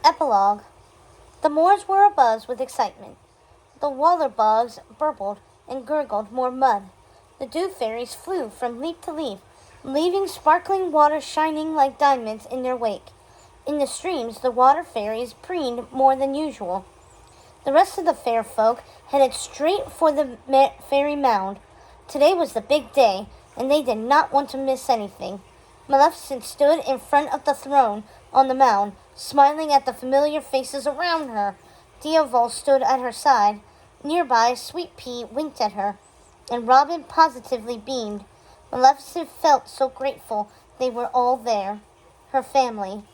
Epilogue. The moors were abuzz with excitement. The water bugs burbled and gurgled more mud. The dew fairies flew from leaf to leaf, leaving sparkling water shining like diamonds in their wake. In the streams, the water fairies preened more than usual. The rest of the fair folk headed straight for the fairy mound. Today was the big day, and they did not want to miss anything. Maleficent stood in front of the throne on the mound, smiling at the familiar faces around her. Diaval stood at her side. Nearby, Sweet Pea winked at her, and Robin positively beamed. Maleficent felt so grateful they were all there, her family.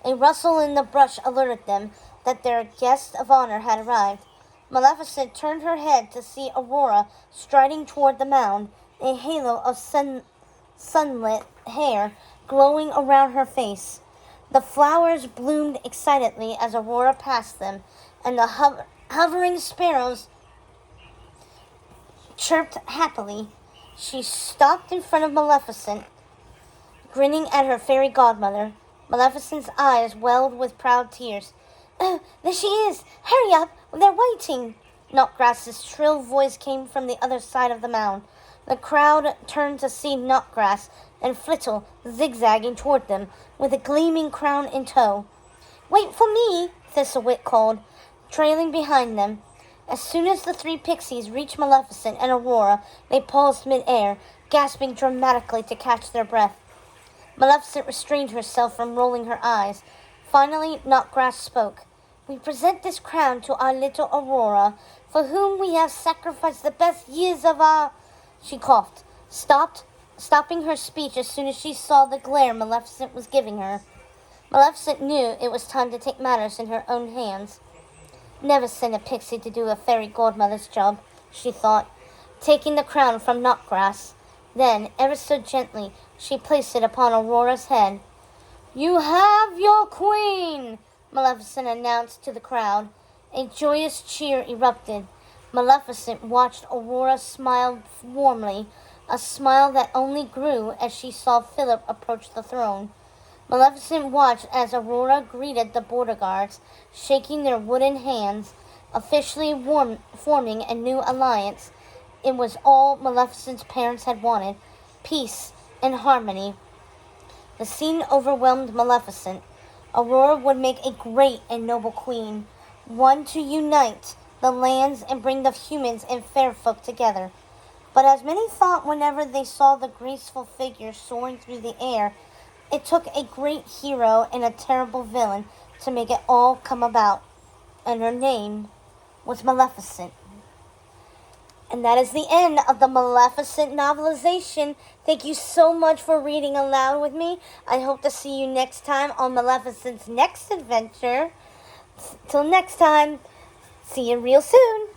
A rustle in the brush alerted them that their guest of honor had arrived. Maleficent turned her head to see Aurora striding toward the mound, a halo of sunlit hair glowing around her face. The flowers bloomed excitedly as Aurora passed them, and the hovering sparrows chirped happily. She stopped in front of Maleficent, grinning at her fairy godmother. Maleficent's eyes welled with proud tears. "Oh, there she is! Hurry up! They're waiting!" Knotgrass's shrill voice came from the other side of the mound. The crowd turned to see Knotgrass and Flittle zigzagging toward them, with a gleaming crown in tow. "Wait for me!" Thistlewit called, trailing behind them. As soon as the three pixies reached Maleficent and Aurora, they paused mid-air, gasping dramatically to catch their breath. Maleficent restrained herself from rolling her eyes. Finally, Knotgrass spoke. "We present this crown to our little Aurora, for whom we have sacrificed the best years of our—" She coughed, stopping her speech as soon as she saw the glare Maleficent was giving her. Maleficent knew it was time to take matters in her own hands. Never send a pixie to do a fairy godmother's job, she thought, taking the crown from Knotgrass. Then, ever so gently, she placed it upon Aurora's head. "You have your queen!" Maleficent announced to the crowd. A joyous cheer erupted. Maleficent watched Aurora smile warmly, a smile that only grew as she saw Philip approach the throne. Maleficent watched as Aurora greeted the border guards, shaking their wooden hands, officially forming a new alliance. It was all Maleficent's parents had wanted, peace and harmony. The scene overwhelmed Maleficent. Aurora would make a great and noble queen, one to unite the lands and bring the humans and fair folk together. But as many thought whenever they saw the graceful figure soaring through the air, it took a great hero and a terrible villain to make it all come about. And her name was Maleficent. And that is the end of the Maleficent novelization. Thank you so much for reading aloud with me. I hope to see you next time on Maleficent's next adventure. Till next time, see you real soon.